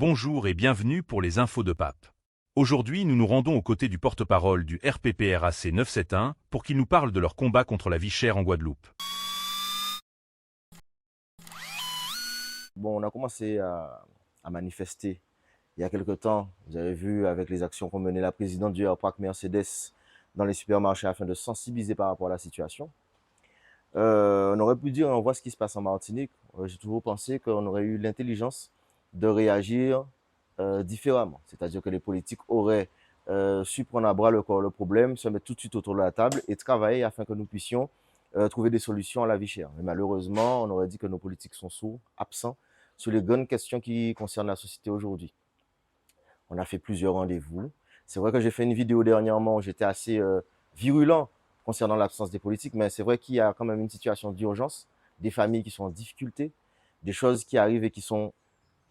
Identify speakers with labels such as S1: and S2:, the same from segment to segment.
S1: Bonjour et bienvenue pour les infos de Pape. Aujourd'hui, nous nous rendons aux côtés du porte-parole du RPPRAC 971 pour qu'il nous parle de leur combat contre la vie chère en Guadeloupe.
S2: Bon, on a commencé à manifester il y a quelque temps. Vous avez vu avec les actions qu'ont menées la présidente du RPAC, Mercedes, dans les supermarchés afin de sensibiliser par rapport à la situation. On aurait pu dire, on voit ce qui se passe en Martinique. J'ai toujours pensé qu'on aurait eu l'intelligence de réagir différemment. C'est-à-dire que les politiques auraient su prendre à bras le corps le problème, se mettre tout de suite autour de la table et travailler afin que nous puissions trouver des solutions à la vie chère. Mais malheureusement, on aurait dit que nos politiques sont sourds, absents sur les grandes questions qui concernent la société aujourd'hui. On a fait plusieurs rendez-vous. C'est vrai que j'ai fait une vidéo dernièrement où j'étais assez virulent concernant l'absence des politiques, mais c'est vrai qu'il y a quand même une situation d'urgence, des familles qui sont en difficulté, des choses qui arrivent et qui sont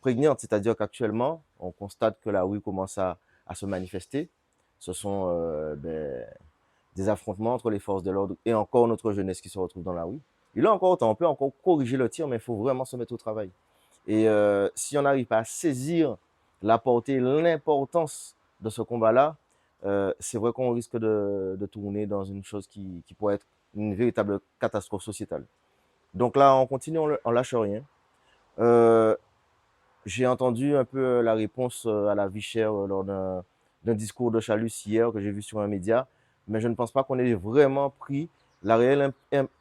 S2: prégnantes, c'est-à-dire qu'actuellement, on constate que la rue commence à se manifester. Ce sont des affrontements entre les forces de l'ordre et encore notre jeunesse qui se retrouve dans la rue. Et là encore, on peut encore corriger le tir, mais il faut vraiment se mettre au travail. Et si on n'arrive pas à saisir la portée, l'importance de ce combat-là, c'est vrai qu'on risque de tourner dans une chose qui pourrait être une véritable catastrophe sociétale. Donc là, on continue, on lâche rien. J'ai entendu un peu la réponse à la vie chère lors d'un discours de Chalus hier que j'ai vu sur un média, mais je ne pense pas qu'on ait vraiment pris la réelle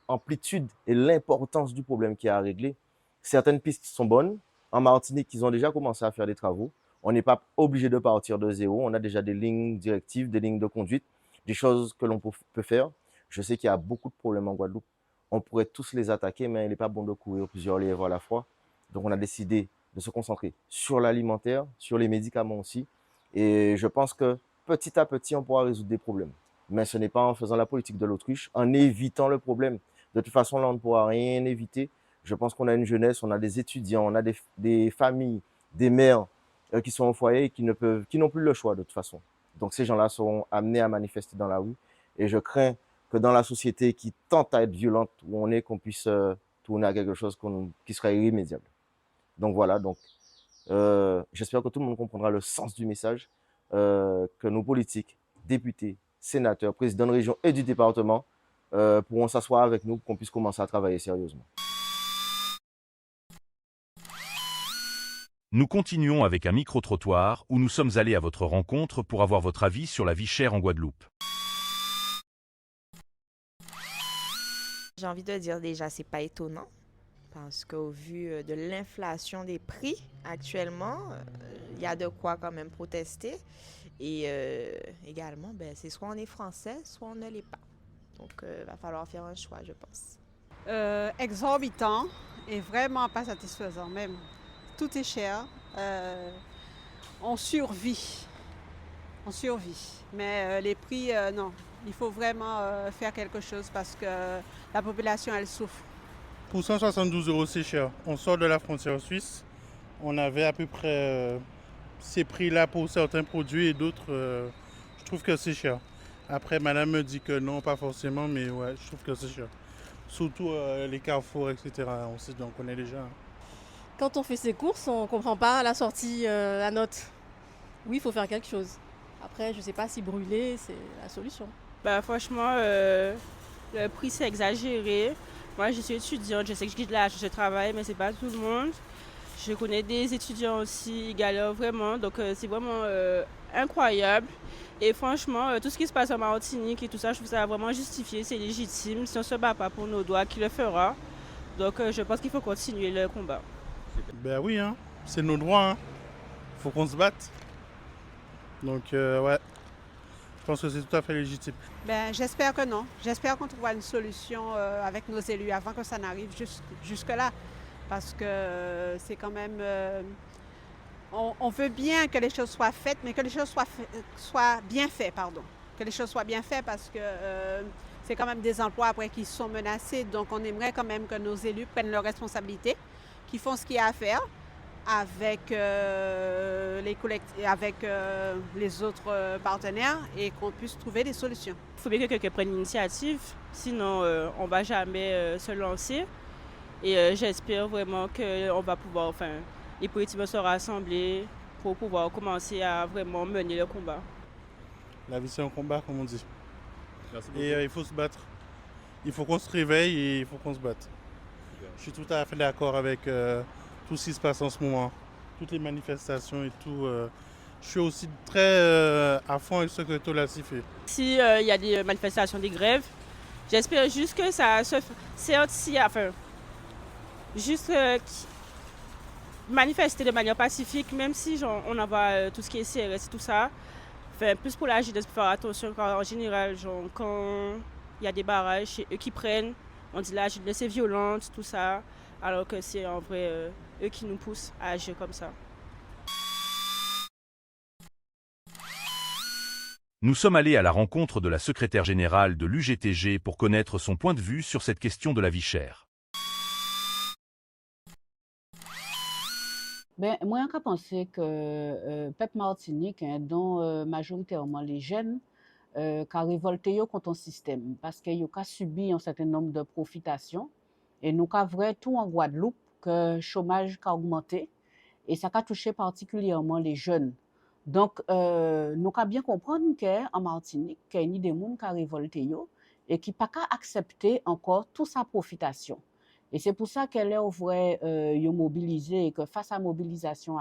S2: amplitude et l'importance du problème qu'il y a à régler. Certaines pistes sont bonnes. En Martinique, ils ont déjà commencé à faire des travaux. On n'est pas obligé de partir de zéro. On a déjà des lignes directives, des lignes de conduite, des choses que l'on peut faire. Je sais qu'il y a beaucoup de problèmes en Guadeloupe. On pourrait tous les attaquer, mais il n'est pas bon de courir plusieurs lièvres à la fois. Donc, on a décidé de se concentrer sur l'alimentaire, sur les médicaments aussi. Et je pense que petit à petit, on pourra résoudre des problèmes. Mais ce n'est pas en faisant la politique de l'autruche, en évitant le problème. De toute façon, là, on ne pourra rien éviter. Je pense qu'on a une jeunesse, on a des étudiants, on a des familles, des mères qui sont au foyer et qui n'ont plus le choix de toute façon. Donc ces gens-là seront amenés à manifester dans la rue. Et je crains que dans la société qui tente à être violente où on est, qu'on puisse tourner à quelque chose qui serait irrémédiable. Donc voilà, j'espère que tout le monde comprendra le sens du message, que nos politiques, députés, sénateurs, présidents de région et du département pourront s'asseoir avec nous pour qu'on puisse commencer à travailler sérieusement.
S1: Nous continuons avec un micro-trottoir où nous sommes allés à votre rencontre pour avoir votre avis sur la vie chère en Guadeloupe.
S3: J'ai envie de dire déjà, c'est pas étonnant parce qu'au vu de l'inflation des prix actuellement, il y a de quoi quand même protester. Et également, c'est soit on est français, soit on ne l'est pas. Donc, il va falloir faire un choix, je pense.
S4: Exorbitant et vraiment pas satisfaisant même. Tout est cher. On survit. Mais les prix, non. Il faut vraiment faire quelque chose parce que la population, elle souffre.
S5: Pour 172 €, c'est cher. On sort de la frontière suisse. On avait à peu près ces prix-là pour certains produits et d'autres, je trouve que c'est cher. Après, madame me dit que non, pas forcément, mais ouais, je trouve que c'est cher. Surtout les carrefours, etc. On connaît déjà.
S6: Quand on fait ses courses, on ne comprend pas à la sortie la note. Oui, il faut faire quelque chose. Après, je ne sais pas si brûler, c'est la solution.
S7: Franchement, le prix, c'est exagéré. Moi, je suis étudiante, je sais que je travaille, mais c'est pas tout le monde. Je connais des étudiants aussi, ils galèrent vraiment. Donc, c'est vraiment incroyable. Et franchement, tout ce qui se passe en Martinique et tout ça, je trouve ça vraiment justifié, c'est légitime. Si on ne se bat pas pour nos droits, qui le fera? Donc, je pense qu'il faut continuer le combat.
S5: Ben oui, hein, c'est nos droits. Hein. Faut qu'on se batte. Donc, ouais, je pense que c'est tout à fait légitime.
S4: J'espère que non. J'espère qu'on trouvera une solution avec nos élus avant que ça n'arrive jusque-là. Parce que c'est quand même... on veut bien que les choses soient faites, mais que les choses soient bien faites, pardon. Que les choses soient bien faites parce que c'est quand même des emplois après qui sont menacés. Donc on aimerait quand même que nos élus prennent leurs responsabilités, qu'ils font ce qu'il y a à faire avec les autres partenaires et qu'on puisse trouver des solutions.
S7: Il faut bien que quelqu'un prenne l'initiative, sinon on ne va jamais se lancer. Et j'espère vraiment qu'on va pouvoir, les politiques vont se rassembler pour pouvoir commencer à vraiment mener le combat.
S5: La vie, c'est un combat, comme on dit.
S1: Merci
S5: Et il faut se battre. Il faut qu'on se réveille et il faut qu'on se batte. Je suis tout à fait d'accord avec tout ce qui se passe en ce moment. Toutes les manifestations et tout. Je suis aussi très à fond avec ce que Tolassi fait.
S7: Si il y a des manifestations, des grèves, j'espère juste que ça se certes, enfin, juste manifester de manière pacifique, même si genre, on envoie tout ce qui est CRS et tout ça. Enfin, plus pour la jeunesse, pour faire attention, car en général, genre, quand il y a des barrages, c'est eux qui prennent. On dit la jeunesse est violente, tout ça, alors que c'est en vrai eux qui nous poussent à agir comme ça.
S1: Nous sommes allés à la rencontre de la secrétaire générale de l'UGTG pour connaître son point de vue sur cette question de la vie chère.
S8: Ben, moi, je pense que peuple Martinique, hein, dont majoritairement les jeunes, qui révolté contre un système parce qu'ils ont subi un certain nombre de profitations et nous avons vrai tout en Guadeloupe que le chômage a augmenté et ça a touché particulièrement les jeunes. Donc, nous avons bien comprendre qu'en Martinique, il y a des gens qui ont révolté et qui n'ont pas accepté encore toute sa profitation. Et c'est pour ça qu'elle est vrai mobilisée et que face à la mobilisation,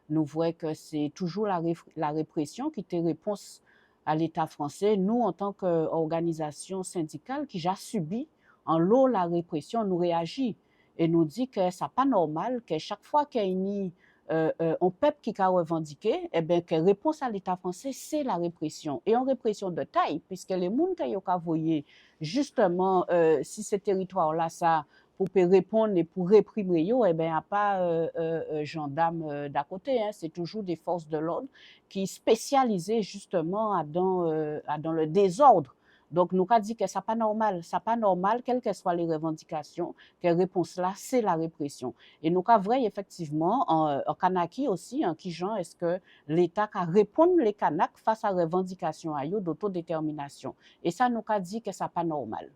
S8: nous voyons que c'est toujours la répression qui était réponse à l'État français. Nous, en tant qu'organisation syndicale qui a subi en lot la répression, nous réagit et nous dit que ce n'est pas normal que chaque fois qu'il y a un peuple qui a revendiqué, eh bien, que réponse à l'État français, c'est la répression. Et en répression de taille, puisque les gens qui ont voyé justement si ce territoire-là, ça, pour répondre et pour réprimer, eh bien, il n'y a pas gendarmes d'à côté. Hein. C'est toujours des forces de l'ordre qui sont spécialisées justement dans le désordre. Donc, nous avons dit que ce n'est pas normal. Ce n'est pas normal, quelles que soient les revendications, que la réponse là, c'est la répression. Et nous avons vrai, effectivement, en Kanaki aussi, en Kijan, est-ce que l'État a répondu les Kanaks face à la revendication d'autodétermination. Et ça, nous avons dit que ce n'est pas normal.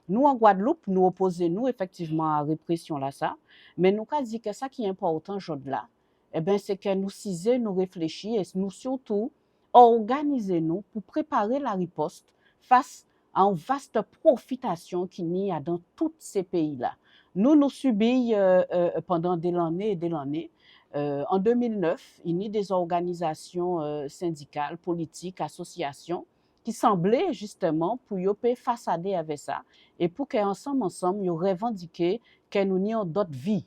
S8: Nous, en Guadeloupe, nous opposons effectivement à la répression là, ça. Mais nous avons dit que ça qui est important aujourd'hui là, eh bien, c'est que nous cisons, nous réfléchissons et nous surtout organisons-nous pour préparer la riposte face à une vaste profitation qu'il y a dans tous ces pays-là. Nous subissons pendant des années et des années. En 2009, il y a des organisations syndicales, politiques, associations qui semblaient justement pour façader avec ça et pour qu'ensemble, ils revendiquent que nous ayons d'autres vies.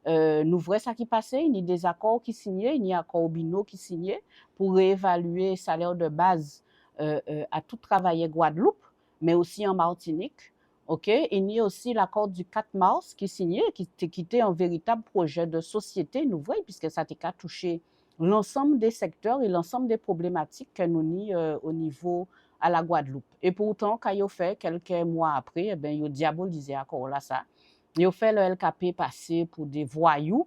S8: Nous voyons ça qui passait, il y a des accords qui signaient, il y a un accord Bino qui signait pour réévaluer le salaire de base à tout travailler Guadeloupe, mais aussi en Martinique. Okay? Il y a aussi l'accord du 4 mars qui signait, qui était un véritable projet de société, nous voyons, puisque ça a touché l'ensemble des secteurs et l'ensemble des problématiques que nous avons au niveau à la Guadeloupe. Et pourtant, quand ils ont fait quelques mois après, eh bien, ils ont diabolisé encore là ça. Ils ont fait le LKP passer pour des voyous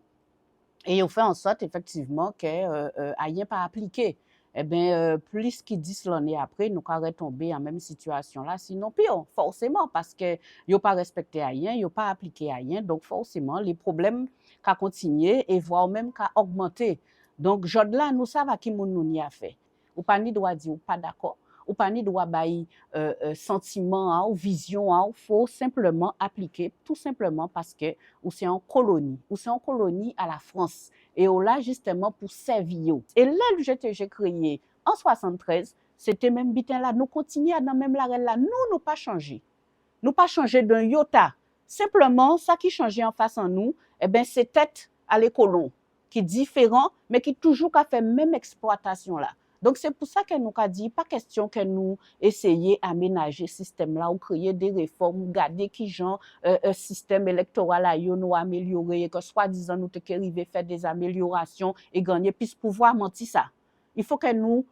S8: et ils ont fait en sorte effectivement que rien pas appliqué. Eh bien, plus qu'ils disent l'année après, nous allons tomber en même situation là, sinon pire, forcément, parce qu'ils n'ont pas respecté rien, ils n'ont pas appliqué rien, donc forcément, les problèmes qu'à continuer et voire même qu'à augmenter. Donc, là, nous savons à qui nous n'y a fait. Ou pas ni doit dire ou pas d'accord, ou pas ni doit bailler sentiment ou vision, il faut simplement appliquer, tout simplement parce que ou c'est en colonie à la France. Et là, justement, pour servir. Et là, le GTG créé en 73, c'était même bitin là. Nous continuons dans même la là. Nous pas changé. Nous pas changé d'un iota. Simplement, ça qui changeait en face en nous, eh ben, c'est tête à les colons, qui est différent, mais qui toujours a fait même exploitation là. Donc, c'est pour ça que nous avons dit, pas question que nous essayions d'aménager ce système-là ou créer des réformes, garder qui genre système électoral là, nous améliorer, que soi-disant nous te arriver faire des améliorations et gagner plus pouvoir mentir ça. Il faut que nous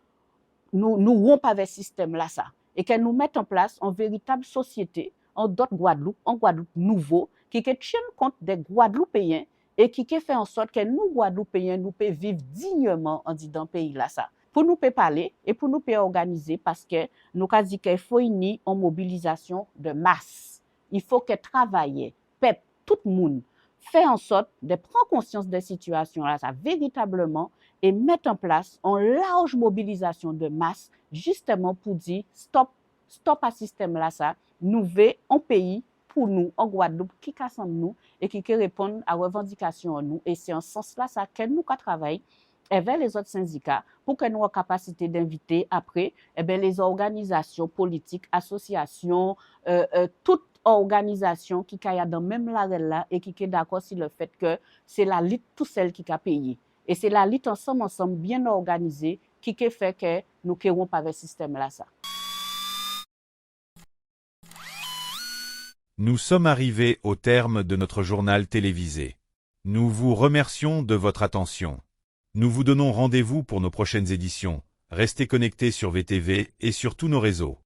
S8: rompions avec ce système-là ça et que nous mettions en place une véritable société en Guadeloupe nouveau qui tient compte des Guadeloupéens et qui fait en sorte que nous Guadeloupéens nous pouvons vivre dignement en disant pays là ça. Pour nous parler et pour nous organiser parce que nous avons dit qu'il faut une mobilisation de masse. Il faut que travailler, tout le monde faire en sorte de prendre conscience des situations là, ça véritablement, et mettre en place une large mobilisation de masse, justement pour dire stop à ce système là, ça, nous voulons un pays pour nous, en Guadeloupe, qui casse nous et qui répond à revendications en nous. Et c'est en ce sens-là ça, que nous travaillons avec les autres syndicats pour que nous ayons capacité d'inviter après les organisations politiques, associations, toutes organisation qui est dans même l'arène là et qui est d'accord sur le fait que c'est la lutte tout seul qui a payé. Et c'est la lutte ensemble bien organisée qui fait que nous ne pas avec ce système là ça.
S1: Nous sommes arrivés au terme de notre journal télévisé. Nous vous remercions de votre attention. Nous vous donnons rendez-vous pour nos prochaines éditions. Restez connectés sur VTV et sur tous nos réseaux.